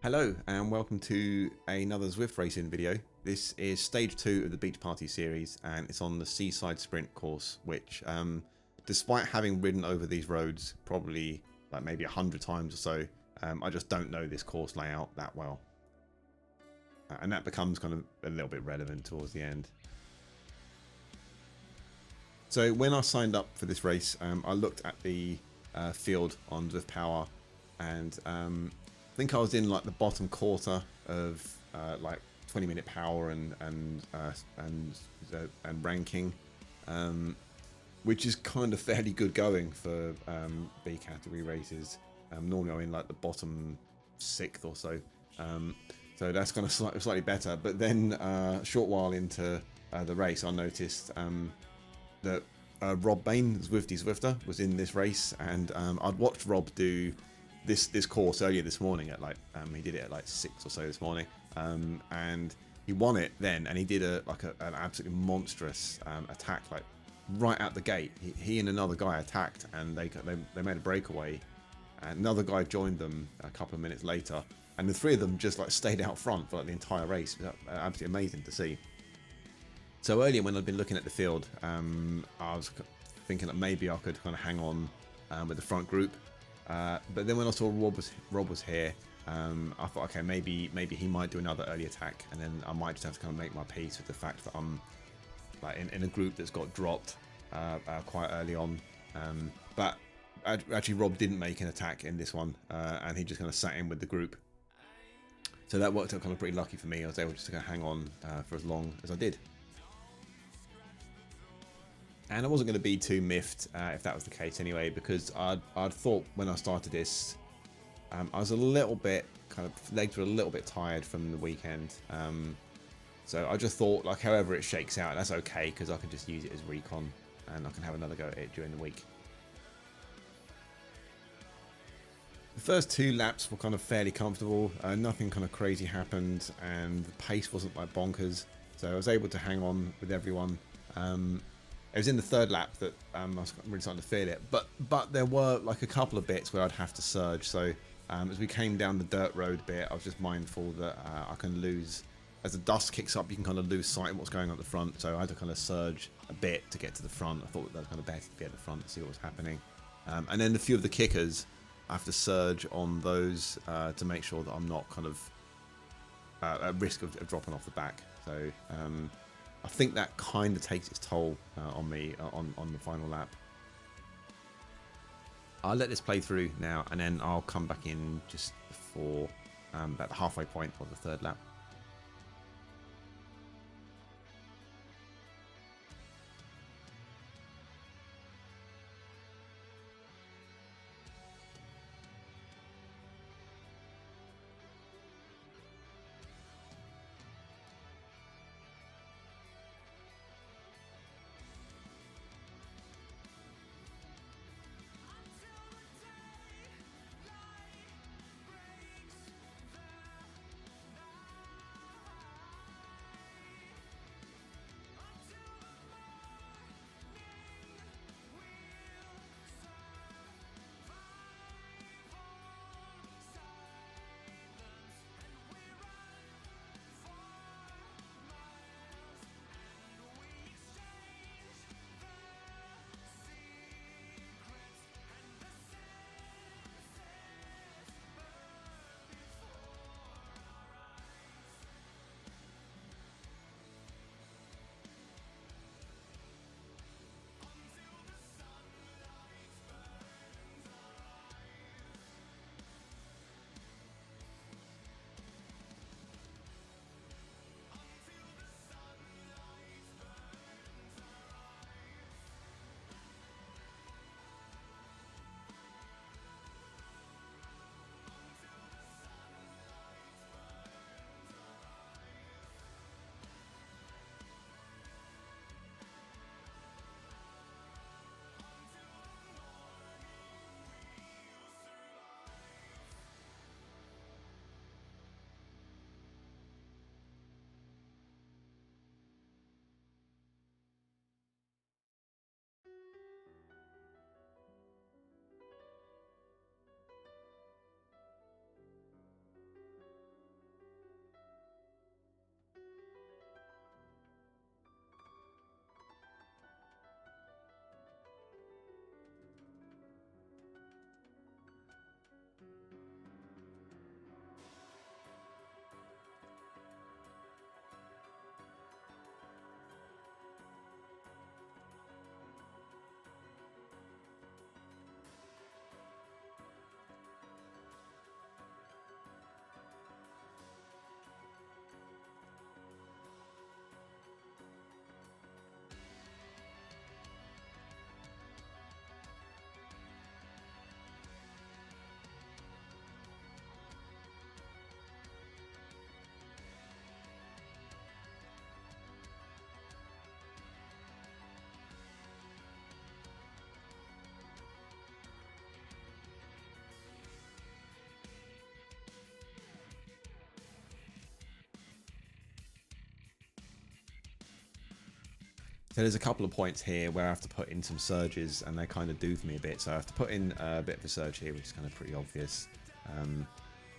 Hello and welcome to another Zwift racing video. This is stage 2 of the Beach Party series and it's on the Seaside sprint course, which despite having ridden over these roads probably like maybe 100 times or so, I just don't know this course layout that well. And that becomes kind of a little bit relevant towards the end. So when I signed up for this race, I looked at the field on Zwift Power and I think I was in like the bottom quarter of like 20-minute power and ranking, which is kind of fairly good going for B category races. Normally I'm in like the bottom 6th or so, so that's kind of slightly better. But then a short while into the race, I noticed that Rob Bain, Zwifter, was in this race, and I'd watched Rob do this course earlier this morning at like he did it at like 6 or so this morning, and he won it then, and he did an absolutely monstrous attack like right out the gate. He and another guy attacked and they made a breakaway, and another guy joined them a couple of minutes later, and the three of them just like stayed out front for like the entire race. It was absolutely amazing to see. So earlier when I'd been looking at the field, I was thinking that maybe I could kind of hang on with the front group. But then when I saw Rob was here, I thought, okay, maybe he might do another early attack, and then I might just have to kind of make my peace with the fact that I'm like in a group that's got dropped quite early on. But actually, Rob didn't make an attack in this one, and he just kind of sat in with the group. So that worked out kind of pretty lucky for me. I was able just to kind of hang on for as long as I did. And I wasn't going to be too miffed if that was the case anyway, because I'd thought when I started this, I was a little bit legs were a little bit tired from the weekend. So I just thought, like, however it shakes out, that's okay, because I can just use it as recon and I can have another go at it during the week. The first 2 laps were kind of fairly comfortable. Nothing kind of crazy happened, and the pace wasn't like bonkers. So I was able to hang on with everyone. It was in the 3rd lap that I was really starting to feel it, but there were like a couple of bits where I'd have to surge. So as we came down the dirt road bit, I was just mindful that I can lose, as the dust kicks up, you can kind of lose sight of what's going on at the front. So I had to kind of surge a bit to get to the front. I thought that was kind of better to be at the front to see what was happening. And then a few of the kickers, I have to surge on those to make sure that I'm not kind of at risk of dropping off the back. So I think that kind of takes its toll on me on the final lap. I'll let this play through now, and then I'll come back in just before about the halfway point of the 3rd lap. So there's a couple of points here where I have to put in some surges, and they kind of do for me a bit. So I have to put in a bit of a surge here, which is kind of pretty obvious.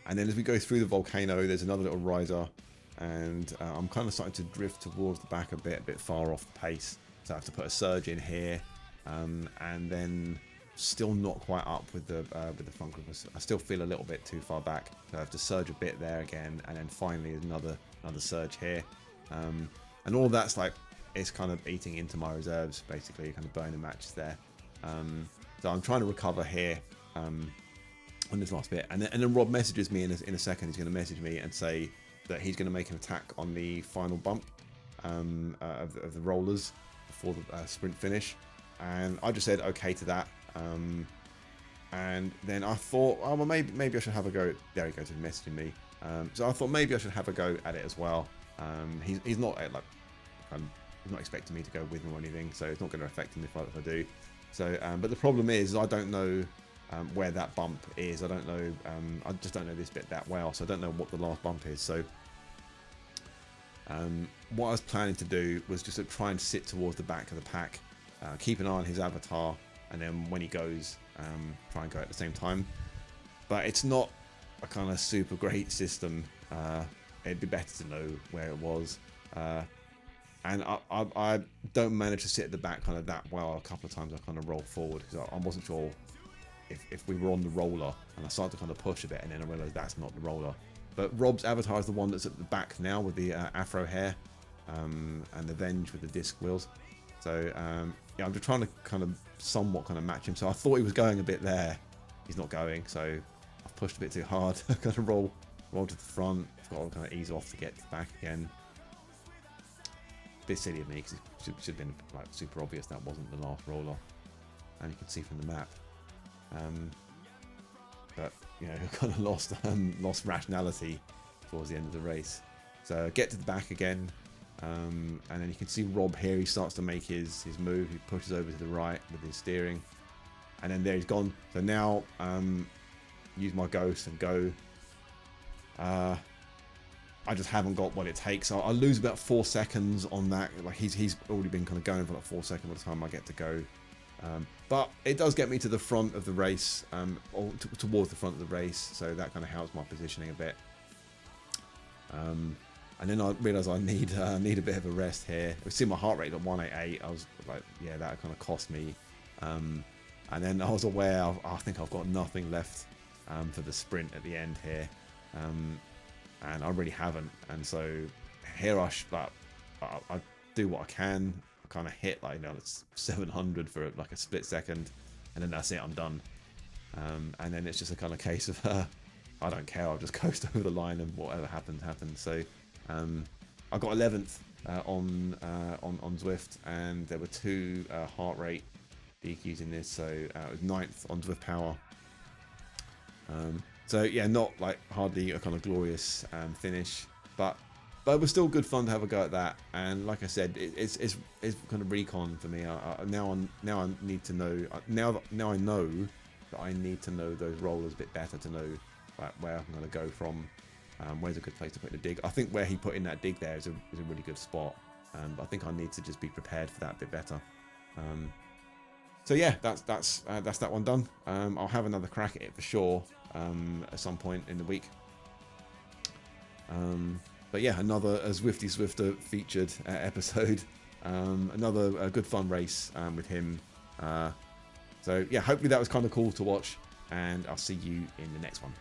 And then as we go through the volcano, there's another little riser, and I'm kind of starting to drift towards the back a bit far off the pace. So I have to put a surge in here, and then still not quite up with the front grip. I still feel a little bit too far back, so I have to surge a bit there again, and then finally another surge here, and all that's like it's kind of eating into my reserves, basically, kind of burning matches there. So I'm trying to recover here on this last bit, and then Rob messages me in a second. He's going to message me and say that he's going to make an attack on the final bump of the rollers before the sprint finish, and I just said okay to that. And then I thought, oh well, maybe I should have a go. There he goes, he's messaging me. So I thought maybe I should have a go at it as well. He's not like he's not expecting me to go with him or anything, so it's not going to affect him if I do. So, but the problem is I don't know where that bump is. I don't know. I just don't know this bit that well, so I don't know what the last bump is. So, what I was planning to do was just to try and sit towards the back of the pack, keep an eye on his avatar, and then when he goes, try and go at the same time. But it's not a kind of super great system. It'd be better to know where it was. And I don't manage to sit at the back kind of that well. A couple of times I kind of roll forward because I wasn't sure if we were on the roller, and I started to kind of push a bit, and then I realised that's not the roller. But Rob's avatar is the one that's at the back now with the afro hair, and the Venge with the disc wheels. So yeah, I'm just trying to kind of somewhat kind of match him. So I thought he was going a bit there. He's not going, so I've pushed a bit too hard. Kind of roll to the front. I've got to kind of ease off to get back again. Bit silly of me because it should have been like super obvious that wasn't the last roller, and you can see from the map. But you know, kind of lost rationality towards the end of the race. So get to the back again, and then you can see Rob here. He starts to make his move. He pushes over to the right with his steering, and then there he's gone. So now use my ghost and go. I just haven't got what it takes. So I lose about 4 seconds on that. Like he's already been kind of going for like 4 seconds by the time I get to go. But it does get me to the front of the race, or towards the front of the race. So that kind of helps my positioning a bit. And then I realise I need a bit of a rest here. I see my heart rate at 188. I was like, yeah, that kind of cost me. And then I was aware I think I've got nothing left for the sprint at the end here. And I really haven't, and so here I do what I can. I kind of hit like it's 700 for like a split second, and then that's it. I'm done. And then it's just a kind of case of I don't care. I'll just coast over the line, and whatever happens. So I got 11th on Zwift, and there were 2 heart rate DQs in this, so it was 9th on Zwift Power. So yeah, not like hardly a kind of glorious finish, but it was still good fun to have a go at that. And like I said, it's kind of recon for me. Now I need to know. Now I know that I need to know those rollers a bit better to know like where I'm going to go from. Where's a good place to put the dig? I think where he put in that dig there is a really good spot. But I think I need to just be prepared for that a bit better. So yeah, that's that one done. I'll have another crack at it for sure at some point in the week. But yeah, another Zwifty Zwifter featured episode. Another good fun race with him. So yeah, hopefully that was kind of cool to watch, and I'll see you in the next one.